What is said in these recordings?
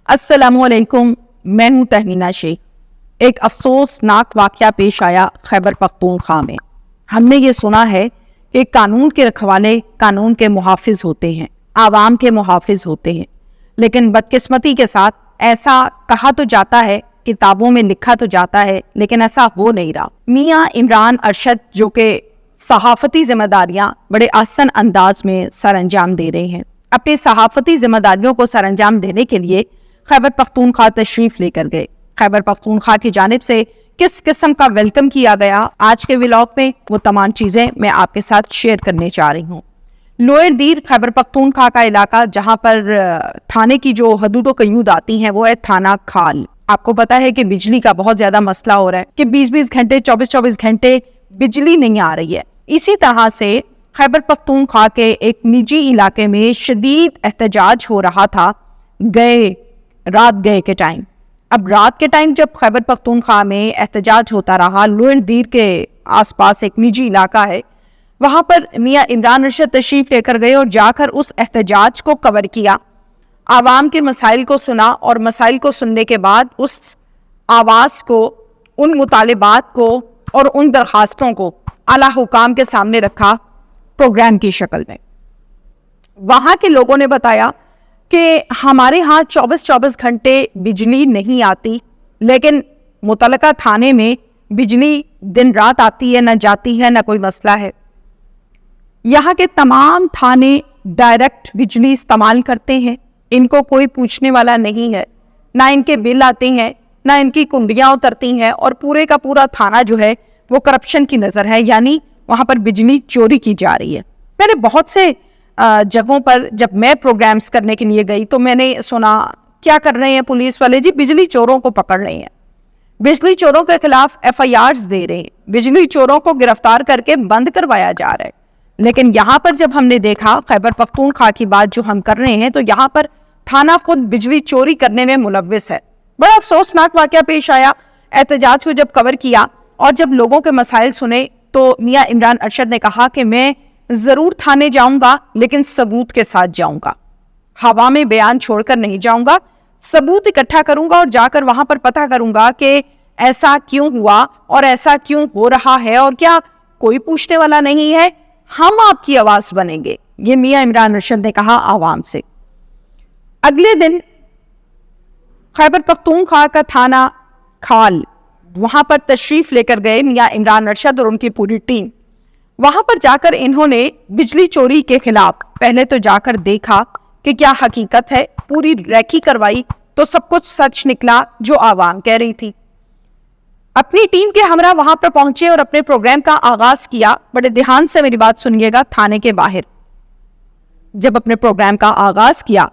السلام علیکم، میں ہوں تہمینہ شیخ۔ ایک افسوسناک واقعہ پیش آیا خیبر پختونخوا میں۔ ہم نے یہ سنا ہے کہ قانون کے رکھوالے قانون کے محافظ ہوتے ہیں، عوام کے محافظ ہوتے ہیں، لیکن بدقسمتی کے ساتھ ایسا کہا تو جاتا ہے، کتابوں میں لکھا تو جاتا ہے، لیکن ایسا ہو نہیں رہا۔ میاں عمران ارشد جو کہ صحافتی ذمہ داریاں بڑے آسان انداز میں سر انجام دے رہے ہیں، اپنی صحافتی ذمہ داریوں کو سر انجام دینے کے لیے خیبر پختونخوا تشریف لے کر گئے۔ خیبر پختونخوا کی جانب سے کس قسم کا ویلکم کیا گیا، آج کے ولاگ میں وہ تمام چیزیں میں آپ کے ساتھ شیئر کرنے چاہ رہی ہوں۔ لوئر دیر خیبر پختونخوا کا علاقہ جہاں پر تھانے کی جو حدود و قیود آتی ہیں وہ ہے تھانہ کھال۔ آپ کو پتا ہے کہ بجلی کا بہت زیادہ مسئلہ ہو رہا ہے کہ 20 گھنٹے 24 گھنٹے بجلی نہیں آ رہی ہے۔ اسی طرح سے خیبر پختونخوا کے ایک نجی علاقے میں شدید احتجاج ہو رہا تھا رات گئے کے ٹائم۔ اب رات کے ٹائم جب خیبر پختونخوا میں احتجاج ہوتا رہا، لوئر دیر کے آس پاس ایک نجی علاقہ ہے، وہاں پر میاں عمران ارشد تشریف لے کر گئے اور جا کر اس احتجاج کو کور کیا، عوام کے مسائل کو سنا، اور مسائل کو سننے کے بعد اس آواز کو، ان مطالبات کو اور ان درخواستوں کو اعلیٰ حکام کے سامنے رکھا پروگرام کی شکل میں۔ وہاں کے لوگوں نے بتایا کہ ہمارے ہاں 24 گھنٹے بجلی نہیں آتی، لیکن متعلقہ تھانے میں بجلی دن رات آتی ہے، نہ جاتی ہے، نہ کوئی مسئلہ ہے۔ یہاں کے تمام تھانے ڈائریکٹ بجلی استعمال کرتے ہیں، ان کو کوئی پوچھنے والا نہیں ہے، نہ ان کے بل آتے ہیں، نہ ان کی کنڈیاں اترتی ہیں، اور پورے کا پورا تھانہ جو ہے وہ کرپشن کی نظر ہے، یعنی وہاں پر بجلی چوری کی جا رہی ہے۔ میں نے بہت سے جگہوں پر جب میں پروگرامز کرنے کے لیے گئی تو میں نے سنا کیا کر رہے ہیں پولیس والے، جی بجلی چوروں کو پکڑ رہے ہیں، بجلی چوروں کے خلاف FIRs دے رہے ہیں، بجلی چوروں کو گرفتار کر کے بند کروایا جا رہا ہے۔ لیکن یہاں پر جب ہم نے دیکھا خیبر پختونخوا کی بات جو ہم کر رہے ہیں، تو یہاں پر تھانہ خود بجلی چوری کرنے میں ملوث ہے۔ بڑا افسوسناک واقعہ پیش آیا۔ احتجاج کو جب کور کیا اور جب لوگوں کے مسائل سنے تو میاں عمران ارشد نے کہا کہ میں ضرور تھانے جاؤں گا، لیکن ثبوت کے ساتھ جاؤں گا، ہوا میں بیان چھوڑ کر نہیں جاؤں گا، ثبوت اکٹھا کروں گا اور جا کر وہاں پر پتہ کروں گا کہ ایسا کیوں ہوا اور ایسا کیوں ہو رہا ہے، اور کیا کوئی پوچھنے والا نہیں ہے، ہم آپ کی آواز بنیں گے۔ یہ میاں عمران ارشد نے کہا عوام سے۔ اگلے دن خیبر پختونخوا کا تھانہ کھال، وہاں پر تشریف لے کر گئے میاں عمران ارشد اور ان کی پوری ٹیم۔ وہاں پر جا کر انہوں نے بجلی چوری کے خلاف پہلے تو جا کر دیکھا کہ کیا حقیقت ہے، پوری ریکی کروائی تو سب کچھ سچ نکلا جو عوام کہہ رہی تھی۔ اپنی ٹیم کے ہمراہ وہاں پر پہنچے اور اپنے پروگرام کا آغاز کیا۔ بڑے دھیان سے میری بات سنیے گا۔ تھانے کے باہر جب اپنے پروگرام کا آغاز کیا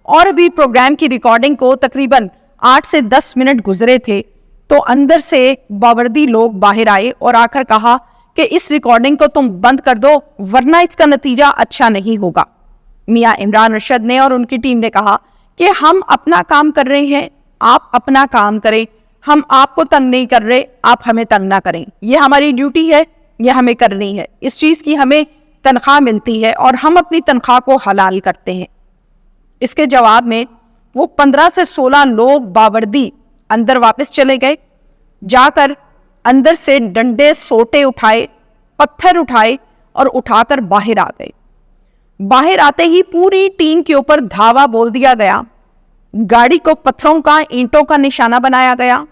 اور ابھی پروگرام کی ریکارڈنگ کو تقریباً 8 سے 10 منٹ گزرے تھے تو اندر سے باوردی لوگ باہر آئے اور آ کر کہا کہ اس ریکارڈنگ کو تم بند کر دو ورنہ اس کا نتیجہ اچھا نہیں ہوگا۔ میاں عمران ارشد نے اور ان کی ٹیم نے کہا کہ ہم اپنا کام کر رہے ہیں، آپ اپنا کام کریں، ہم آپ کو تنگ نہیں کر رہے، آپ ہمیں تنگ نہ کریں، یہ ہماری ڈیوٹی ہے، یہ ہمیں کرنی ہے، اس چیز کی ہمیں تنخواہ ملتی ہے اور ہم اپنی تنخواہ کو حلال کرتے ہیں۔ اس کے جواب میں وہ 15 سے 16 لوگ باوردی اندر واپس چلے گئے، جا کر اندر سے ڈنڈے سوٹے اٹھائے، پتھر اٹھائے اور اٹھا کر باہر آ گئے۔ باہر آتے ہی پوری ٹیم کے اوپر دھاوا بول دیا گیا، گاڑی کو پتھروں کا، اینٹوں کا نشانہ بنایا گیا،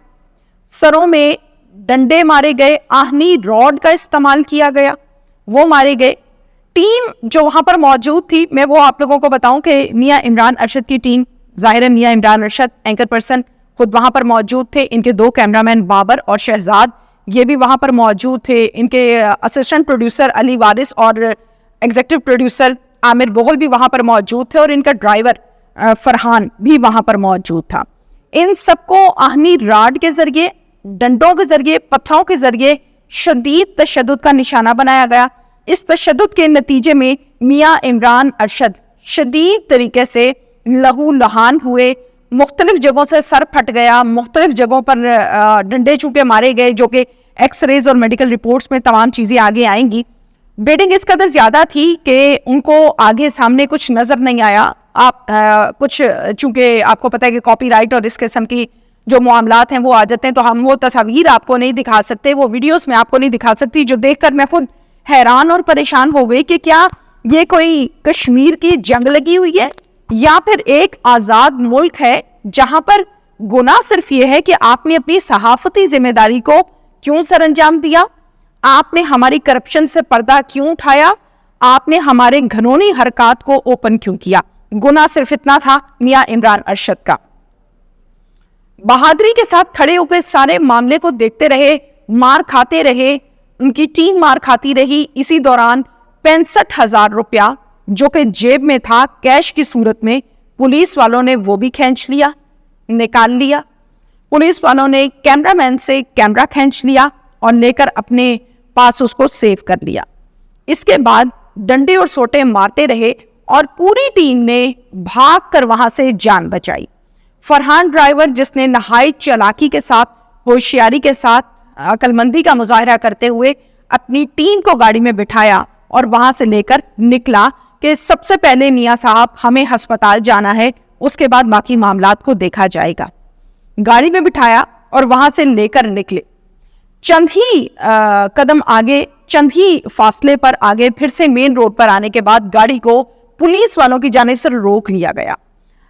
سروں میں ڈنڈے مارے گئے، آہنی راڈ کا استعمال کیا گیا، وہ مارے گئے۔ ٹیم جو وہاں پر موجود تھی، میں وہ آپ لوگوں کو بتاؤں کہ میاں عمران ارشد کی ٹیم، ظاہر ہے میاں عمران ارشد اینکر پرسن خود وہاں پر موجود تھے، ان کے 2 کیمرامین بابر اور شہزاد یہ بھی وہاں پر موجود تھے، ان کے اسسٹنٹ پروڈیوسر علی وارث اور ایگزیکٹو پروڈیوسر عامر بغل بھی وہاں پر موجود تھے، اور ان کا ڈرائیور فرحان بھی وہاں پر موجود تھا۔ ان سب کو آہنی راڈ کے ذریعے، ڈنڈوں کے ذریعے، پتھروں کے ذریعے شدید تشدد کا نشانہ بنایا گیا۔ اس تشدد کے نتیجے میں میاں عمران ارشد شدید طریقے سے لہو لہان ہوئے، مختلف جگہوں سے سر پھٹ گیا، مختلف جگہوں پر ڈنڈے چوٹے مارے گئے، جو کہ ایکس ریز اور میڈیکل رپورٹس میں تمام چیزیں آگے آئیں گی۔ بلیڈنگ اس قدر زیادہ تھی کہ ان کو آگے سامنے کچھ نظر نہیں آیا، آپ کچھ چونکہ آپ کو پتہ ہے کہ کاپی رائٹ اور اس قسم کی جو معاملات ہیں وہ آ جاتے ہیں، تو ہم وہ تصاویر آپ کو نہیں دکھا سکتے، وہ ویڈیوز میں آپ کو نہیں دکھا سکتی، جو دیکھ کر میں خود حیران اور پریشان ہو گئی کہ کیا یہ کوئی کشمیر کی جنگ لگی ہوئی ہے یا پھر ایک آزاد ملک ہے جہاں پر گناہ صرف یہ ہے کہ آپ نے اپنی صحافتی ذمہ داری کو کیوں سر انجام دیا، آپ نے ہماری کرپشن سے پردہ کیوں اٹھایا، آپ نے ہمارے گھنونی حرکات کو اوپن کیوں کیا۔ گناہ صرف اتنا تھا میاں عمران ارشد کا۔ بہادری کے ساتھ کھڑے ہو کے سارے معاملے کو دیکھتے رہے، مار کھاتے رہے، ان کی ٹیم مار کھاتی رہی۔ اسی دوران 65,000 روپیہ جو کہ جیب میں تھا کیش کی صورت میں، پولیس والوں نے وہ بھی کھینچ لیا، نکال لیا۔ پولیس والوں نے کیمرہ مین سے کیمرہ کھینچ لیا اور لے کر اپنے پاس اس کو سیو کر لیا۔ اس کے بعد ڈنڈے اور سوٹے مارتے رہے اور پوری ٹیم نے بھاگ کر وہاں سے جان بچائی۔ فرحان ڈرائیور جس نے نہایت چالاکی کے ساتھ، ہوشیاری کے ساتھ، عقل مندی کا مظاہرہ کرتے ہوئے اپنی ٹیم کو گاڑی میں بٹھایا اور وہاں سے لے کر نکلا کہ سب سے پہلے میاں صاحب ہمیں ہسپتال جانا ہے، اس کے بعد باقی معاملات کو دیکھا جائے گا۔ گاڑی میں بٹھایا اور وہاں سے لے کر نکلے۔ چند ہی قدم آگے، چند ہی فاصلے پر آگے پھر سے مین روڈ پر آنے کے بعد گاڑی کو پولیس والوں کی جانب سے روک لیا گیا۔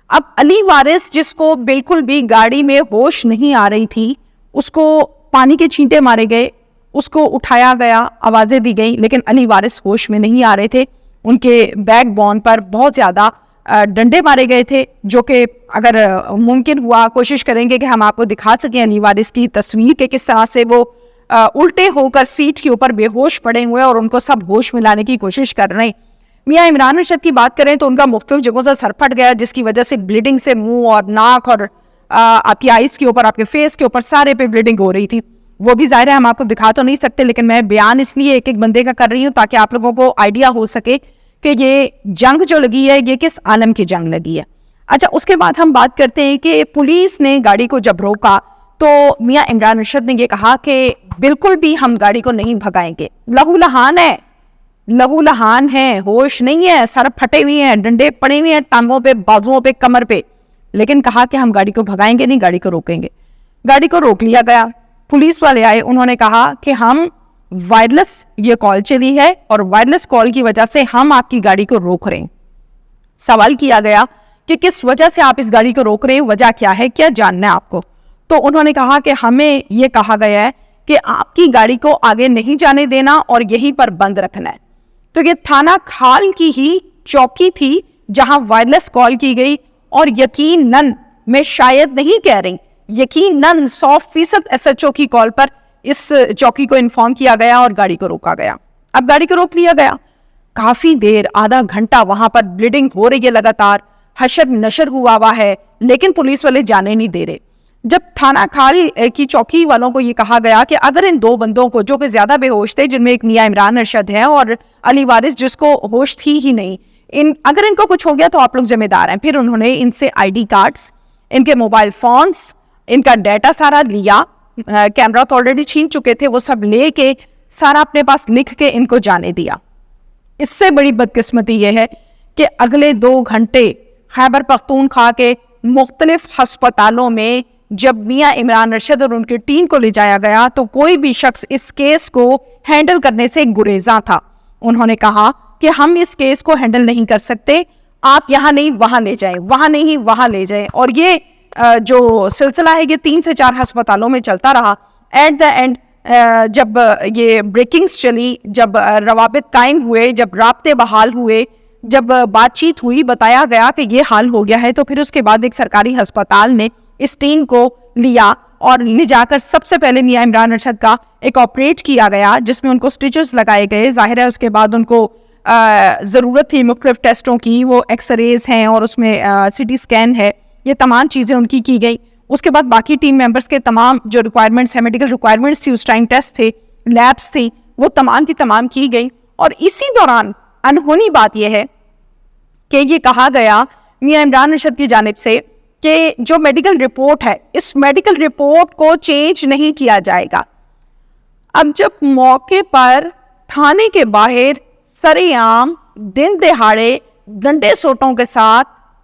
اب علی وارث جس کو بالکل بھی گاڑی میں ہوش نہیں آ رہی تھی، اس کو پانی کے چھینٹے مارے گئے، اس کو اٹھایا گیا، آوازیں دی گئیں، لیکن علی وارث ہوش میں نہیں آ رہے تھے۔ ان کے بیک بون پر بہت زیادہ ڈنڈے مارے گئے تھے، جو کہ اگر ممکن ہوا کوشش کریں گے کہ ہم آپ کو دکھا سکیں علی وارث کی تصویر کہ کس طرح سے وہ الٹے ہو کر سیٹ کے اوپر بے ہوش پڑے ہوئے اور ان کو سب ہوش میں لانے کی کوشش کر رہے ہیں۔ میاں عمران ارشد کی بات کریں تو ان کا مختلف جگہوں سے سر پھٹ گیا، جس کی وجہ سے بلیڈنگ سے منہ اور ناک اور آپ کی آئیز کے اوپر، آپ کے فیس کے اوپر سارے پہ بلیڈنگ ہو رہی تھی۔ وہ بھی ظاہر ہے ہم آپ کو دکھا تو نہیں سکتے، لیکن میں بیان اس لیے ایک ایک بندے کا کر رہی ہوں تاکہ آپ لوگوں کو آئیڈیا ہو سکے کہ یہ جنگ جو لگی ہے یہ کس عالم کی جنگ لگی ہے۔ اچھا، اس کے بعد ہم بات کرتے ہیں کہ پولیس نے گاڑی کو جب روکا تو میاں عمران ارشد نے یہ کہا کہ بالکل بھی ہم گاڑی کو نہیں بھگائیں گے، لہو لہان ہے، لہو لہان ہے، ہوش نہیں ہے، سر پھٹے ہوئے ہیں، ڈنڈے پڑے ہوئے ہیں ٹانگوں پہ، بازوؤں پہ، کمر پہ، لیکن کہا کہ ہم گاڑی کو بھگائیں گے نہیں، گاڑی کو روکیں گے۔ گاڑی کو روک لیا گیا، پولیس والے آئے، انہوں نے کہا کہ ہم وائرلیس یہ کال چلی ہے اور وائرلیس کال کی وجہ سے ہم آپ کی گاڑی کو روک رہے ہیں۔ سوال کیا گیا کہ کس وجہ سے آپ اس گاڑی کو روک رہے ہیں، وجہ کیا ہے، کیا جاننا ہے آپ کو؟ تو انہوں نے کہا کہ ہمیں یہ کہا گیا ہے کہ آپ کی گاڑی کو آگے نہیں جانے دینا اور یہیں پر بند رکھنا ہے۔ تو یہ تھانہ کھال کی ہی چوکی تھی جہاں وائرلیس کال کی گئی، اور یقیناً میں شاید نہیں کہہ رہی، یقیناً 100% ایس ایچ او کی کال پر اس چوکی کو انفارم کیا گیا اور گاڑی کو روکا گیا۔ اب گاڑی کو روک لیا گیا، کافی دیر، آدھا گھنٹہ وہاں پر بلیڈنگ ہو رہی ہے، لگاتار حشر نشر ہوا ہے، لیکن پولیس والے جانے نہیں دے رہے۔ جب تھانہ کھال کی چوکی والوں کو یہ کہا گیا کہ اگر ان دو بندوں کو جو کہ زیادہ بے ہوش تھے، جن میں ایک میاں عمران ارشد ہے اور علی وارث جس کو ہوش تھی ہی نہیں، اگر ان کو کچھ ہو گیا تو آپ لوگ ذمہ دار ہیں۔ پھر انہوں نے ان سے آئی ڈی کارڈز، ان کے موبائل فونز، ان کا ڈیٹا سارا لیا، کیمرہ تو آلریڈی چھین چکے تھے، وہ سب لے کے سارا اپنے پاس لکھ کے ان کو جانے دیا۔ اس سے بڑی بدقسمتی یہ ہے کہ اگلے 2 گھنٹے خیبر پختونخوا کے مختلف ہسپتالوں میں جب میاں عمران ارشد اور ان کی ٹیم کو لے جایا گیا تو کوئی بھی شخص اس کیس کو ہینڈل کرنے سے گریزاں تھا۔ انہوں نے کہا کہ ہم اس کیس کو ہینڈل نہیں کر سکتے، آپ یہاں نہیں وہاں لے جائیں، وہاں نہیں وہاں لے جائیں، اور یہ جو سلسلہ ہے یہ 3 سے 4 ہسپتالوں میں چلتا رہا۔ ایٹ دا اینڈ جب یہ بریکنگز چلی، جب روابط قائم ہوئے، جب رابطے بحال ہوئے، جب بات چیت ہوئی، بتایا گیا کہ یہ حال ہو گیا ہے، تو پھر اس کے بعد ایک سرکاری ہسپتال نے اس ٹیم کو لیا اور لے جا کر سب سے پہلے میاں عمران ارشد کا ایک آپریٹ کیا گیا، جس میں ان کو سٹیچز لگائے گئے۔ ظاہر ہے اس کے بعد ان کو ضرورت تھی مختلف ٹیسٹوں کی، وہ ایکس ریز ہیں اور اس میں سی ٹی اسکین ہے، یہ تمام چیزیں ان کی گئی۔ اس کے بعد باقی ٹیم ممبرس کے تمام جو ریکوائرمنٹس ہیں، میڈیکل ریکوائرمنٹس تھی، اس ٹائم ٹیسٹ تھے، لیبس تھی، وہ تمام کی تمام کی گئی۔ اور اسی دوران انہونی بات یہ ہے کہ یہ کہا گیا میاں عمران ارشد کی جانب سے کہ جو میڈیکل رپورٹ ہے، اس میڈیکل رپورٹ کو چینج نہیں کیا جائے گا۔ اب جب موقع پر تھانے کے باہر سرعام دن دہاڑے ڈنڈے سوٹوں کے ساتھ